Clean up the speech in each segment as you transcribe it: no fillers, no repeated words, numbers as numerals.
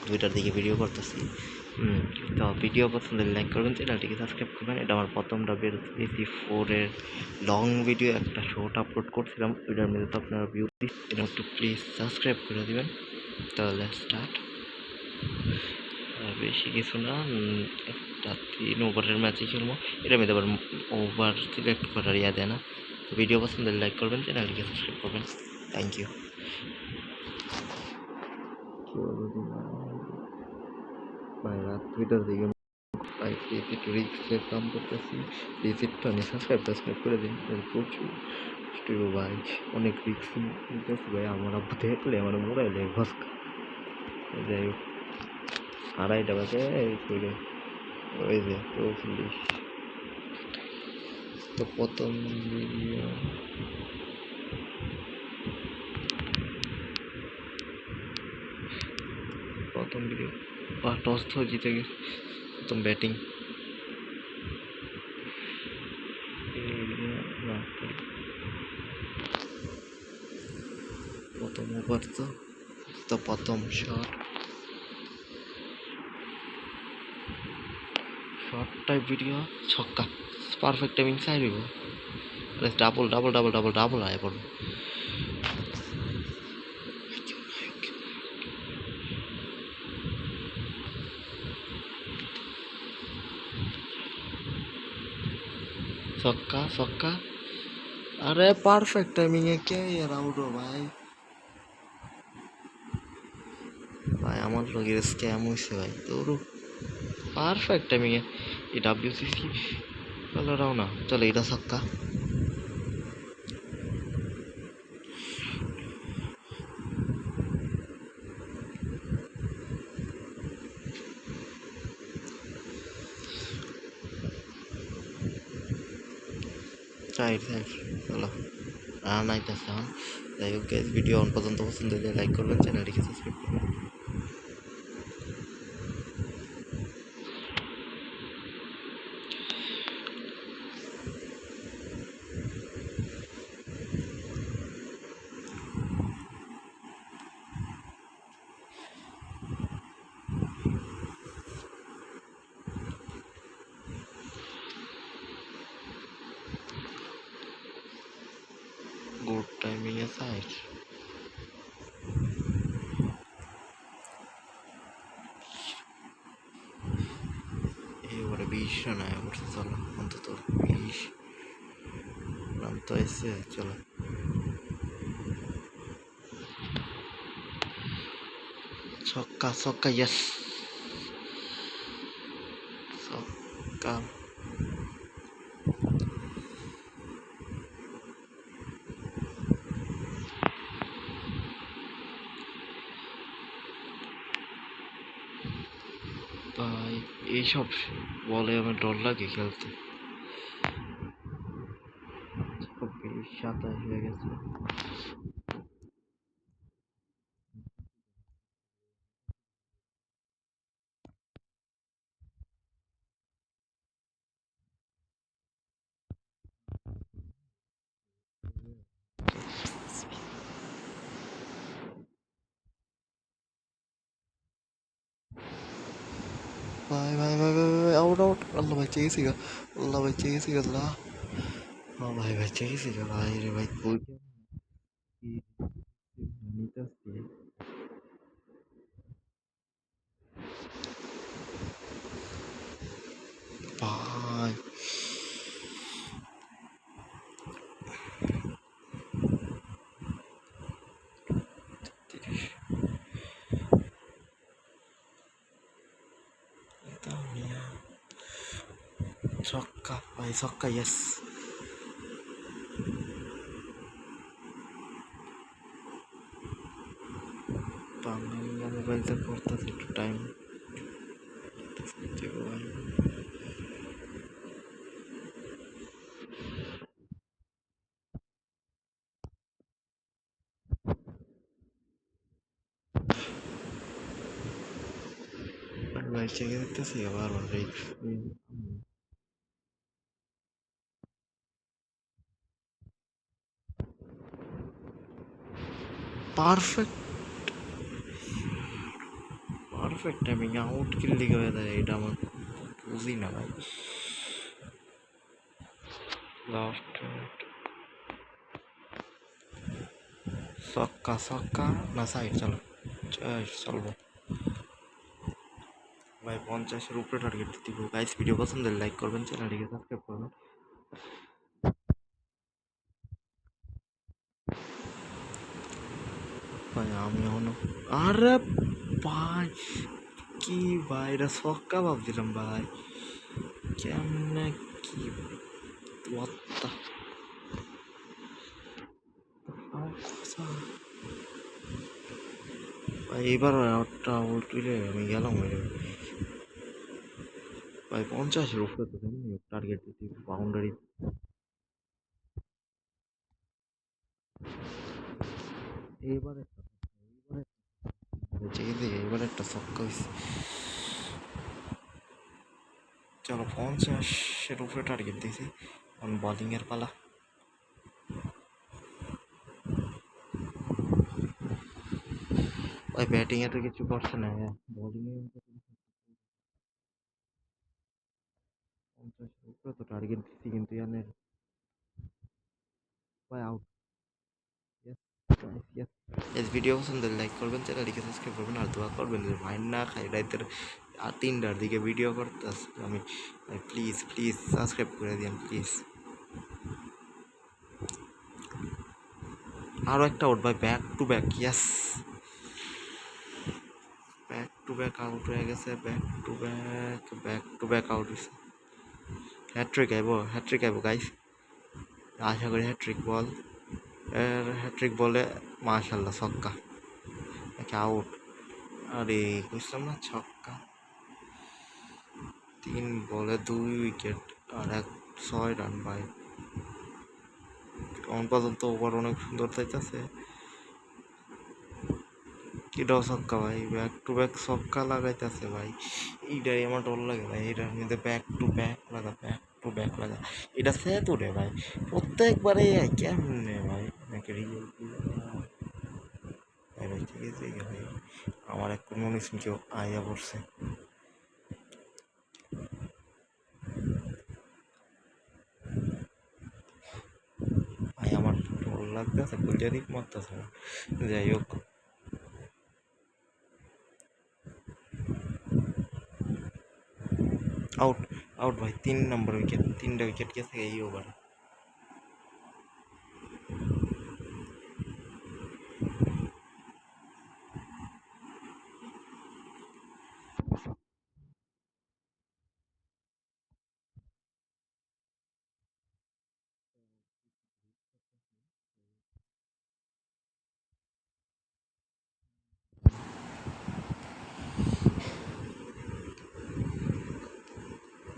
Twitter দিকে video করতেছি। তো ভিডিও পছন্দ হলে লাইক করবেন, চ্যানেলটিকে সাবস্ক্রাইব করবেন। এটা আমার প্রথমটা বেরোতেছি 4-এর লং ভিডিও একটা শর্ট আপলোড করছিলাম, ওইটার মধ্যে তো আপনারা ভিউ এটা একটু প্লিজ সাবস্ক্রাইব করে দিবেন। তাহলে স্টার্ট। বেশি কিছু না, একটা 3 ওভারের ম্যাচই খেলবো। এটার মধ্যে আবার ওভার সিলেক্ট করার ইয়া দেয় না। তো ভিডিও পছন্দ হলে লাইক করবেন, চ্যানেলটিকে সাবস্ক্রাইব করবেন। Thank you. ভাই রাত 2টার দিকে ভাই একটু রিস্কের কাম করতেছি, রিসিপ্টটা আমি সাবস্ক্রাইব করে দিন। প্রচুর ভাই, অনেক রিস্ক নিতেছি ভাই। আমার আব্বু দেখলে আমার মোবাইলে ভস্কা। যাই হোক, 2:30 বাজে করে ওই যে তো পুলিশ তো প্রথম ভিডিও বা টস তো জিতে গেছে। প্রথম ব্যাটিং প্রথম ওভার তো প্রথম শর্টটাই ভিডিও ছক্কা, পারফেক্ট টাইমিং চাই দিব। Double double double double double আয় পড়বে। ছক্কা ছক্কা, আরে পারফেক্ট টাইমিং এ কে ইয়ার আউট हो ভাই। ভাই আমার লগের স্ক্যাম হইছে ভাই, তোর পারফেক্ট টাইমিং এ এই ডাব্লিউসিসি কালারাও না চলে। এটা ছক্কা, রাইট রাইট চলো। রান আইতেছে এখন। যাই হোক গাইস, ভিডিও অন পর্যন্ত পছন্দ হলে লাইক করবেন, চ্যানেলটিকে সাবস্ক্রাইব করবেন। গুড টাইমিং এ সাইড এবারে 20 রান আয় করছে। চলো অন্তত 20 রান তো এসে। চলো ছক্কা ছক্কা, ইয়েস ছক্কা। ভাই এইসব বলে আমার ডর লাগে খেলতে। 27 হয়ে গেছে। भाई भाई भाई भाई भाई आउट आउट, अल्लाह भाई चाहिए सीगा, अल्लाह भाई चाहिए सीगा अल्लाह। हाँ भाई भाई चाहिए सीगा भाई रे भाई कोई নিতে আসছি ভাই। ছক্কা ভাই ছক্কা, ইয়েস। বাংলা মোবাইলটা করতেছে একটু টাইম ভাই। ভাই চেকে দেখতেছি বারবার রিক্স। পারফেক্ট পারফেক্ট টাইমিং আউট কিল দিকে হয়ে যায়, এটা আমার বুঝি না ভাই। লাস্ট ছক্কা ছক্কা না সাইড, চলো চলবো ভাই। 50-এর উপরে টার্গেট দিব গাইস। ভিডিও পছন্দ হলে লাইক করবেন, চ্যানেলটিকে সাবস্ক্রাইব করবেন ভাই। আমি এখনো আরে ভাই কি ভাই, এটা ছক্কা ভাবছিলাম ভাই, কেমনে কি what the ভাই। এবার আউটটা আউট হইলে আমি গেলাম ভাই। 50-এর উপরে তো টার্গেট দিতে বাউন্ডারি। এবারে এবার একটা ছক্কা হয়েছে। চলো 50-এর উপরে টার্গেট দিয়েছি, এখন বোলিংয়ের পালা। ভাই ব্যাটিংয়ে তো কিছু করছে না, বোলিংয়ে 50-এর উপরে তো টার্গেট দিচ্ছি কিন্তু ইয়ানের ভাই আউট। ভিডিও পছন্দ লাইক করবেন, চ্যানেলটিকে সাবস্ক্রাইব করবেন আর দোয়া করবেন যে মাইন্ড না খাই রাতের 3টার দিকে ভিডিও করতে আমি। প্লিজ প্লিজ সাবস্ক্রাইব করে দিন প্লিজ। আরও একটা আউট ভাই, back to back, yes back to back out হয়ে গেছে, back to back back to back out হয়েছে। হ্যাট্রিক আইব গাইস, আশা করি হ্যাট্রিক বল। হ্যাট্রিক বলে মাশাল্লাহ ছক্কা, আউট। আরে বুঝলাম না, ছক্কা। 3 বলে 2 উইকেট আর 6 রান ভাই। এখন পর্যন্ত ওভার অনেক সুন্দর যাইতেছে। এটাও ছক্কা ভাই, ব্যাক টু ব্যাক ছক্কা লাগাইতেছে ভাই। এইটাই আমার ডর লাগে ভাই, এটার মধ্যে ব্যাক টু ব্যাক লাগা। এটা সে তো রে ভাই, প্রত্যেকবারে কেমনে ভাই নাকি ভাই ভাই ঠিক আছে ভাই। আমার এক মনে কেউ আইয়া পড়ছে ভাই, আমার ডর লাগতেছে, গুলজারিক মারতেছে না। যাই হোক আউট আউট ভাই, 3 নম্বর উইকেট, 3টা উইকেট গেছে এই ওভারে।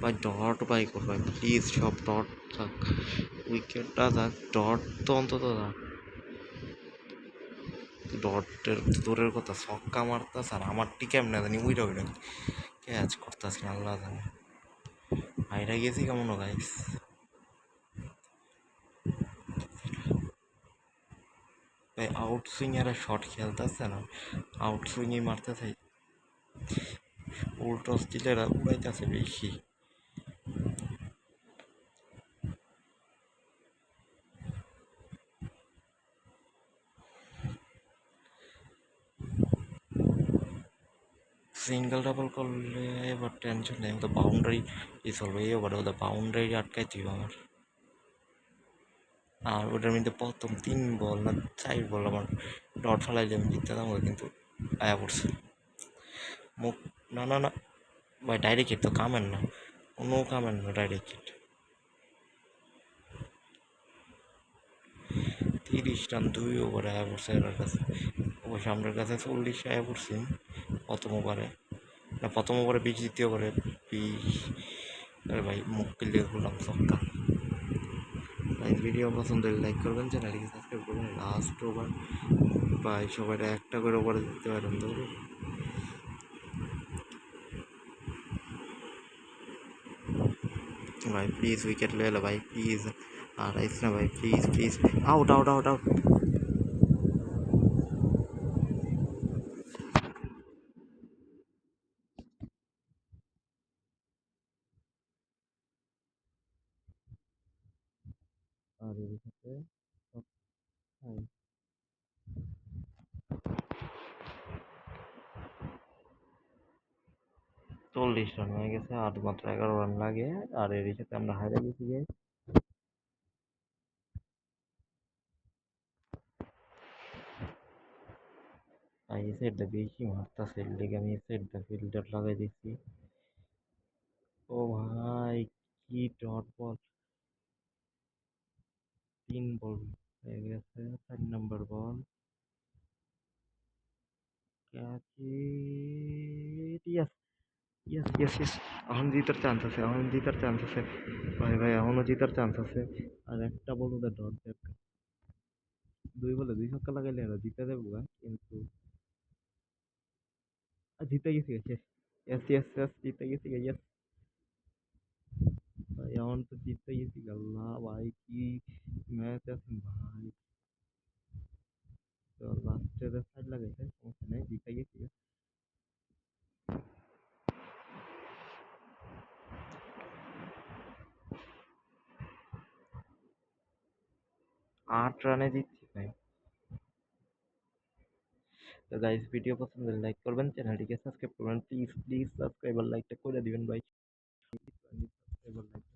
ভাই ডট ভাই ভাই প্লিজ, সব ডট থাক, উইকেটটা থাক, ডট তো অন্তত থাক। ডটের দূরের কথা, ছক্কা মারতাছে আর আমার টি কেমনে জানি উইরা ক্যাচ করতেছি না, আল্লাহ জানে। হাইরা গেছি কেমন গাইস ভাই। আউট সুইং এর শট খেলতেছে না, আউট সুইংই মারতে থাই, উল্টো স্টিলেরা উড়াইতেছে বেশি। সিঙ্গেল ডাবল করলে এবার টেনশন নেই, তো বাউন্ডারি চলবে এই ওভারে, ওদের বাউন্ডারি আটকাইতে হবে আমার। আর ওটার মধ্যে প্রথম 3 বল না 4 বল আমার ডট ফেলাইলে আমি জিততাম, কিন্তু আয়া পড়ছে মুখ। না না না ভাই, ডাইরেক্ট হিট তো কামেন না, কোনো কামেন না ডাইরেক্ট হিট। 30 রান 2 ওভারে আয়া পড়ছে এর কাছে, অবশ্য আমার কাছে 40 আয়া পড়ছি প্রথম ওভারে, না প্রথম ওভারে 20, দ্বিতীয় ওভারে 20। আরে ভাই মুখ কিলিয়ে করলাম ছক্কা ভাই। ভিডিও পছন্দ হলে লাইক করবেন, চ্যানেলটিকে সাবস্ক্রাইব করবেন। লাস্ট ওভার ভাই, সবাই একটা করে ওভারে দিতে পারেন ধরো ভাই। প্লিজ উইকেট লে ভাই প্লিজ, আর আইস না ভাই please please. Out out out out. আর এর সাথে সব হ্যাঁ 40 রান হয়ে গেছে আর মাত্র 11 রান লাগে আর এর সাথে আমরা হারিয়ে গেছি guys। আর এই সাইডটা বেশি মারতাছে এর লেগে আমি এই সাইডটা ফিল্ডার লাগাই দিচ্ছি। ও ভাই কি ডট বল, 3 বল হয়ে গেছে, 4 নাম্বার বল ক্যাচ ইট, ইয়েস ইয়েস ইয়েস ইয়েস। এখন জিতার চান্স আছে, এখন জিতার চান্স আছে ভাই, ভাই এখনো জিতার চান্স আছে। আর একটা বল ওদের ডট দেখ, 2 বলে 2 ছক্কা লাগাইলে এরা জিতে যাবো গা, কিন্তু জিতে গেছি গেছে। ইয়েস ইয়েস ইয়েস জিতে গেছি ইয়েস। ভাই এখন তো জিতে গেছি আল্লাহ ভাই কি ম্যাচ আছে ভাই। তো লাস্টের সাইড লাগাইছে সমস্যা নেই, জিতে গেছি। 8 রানে জিতছি ভাই। তো গাইস ভিডিও পছন্দ হলে লাইক করবেন, চ্যানেলটিকে সাবস্ক্রাইব করবেন, প্লিজ প্লিজ সাবস্ক্রাইব আর লাইকটা করে দিবেন ভাই। সাবস্ক্রাইব আর লাইক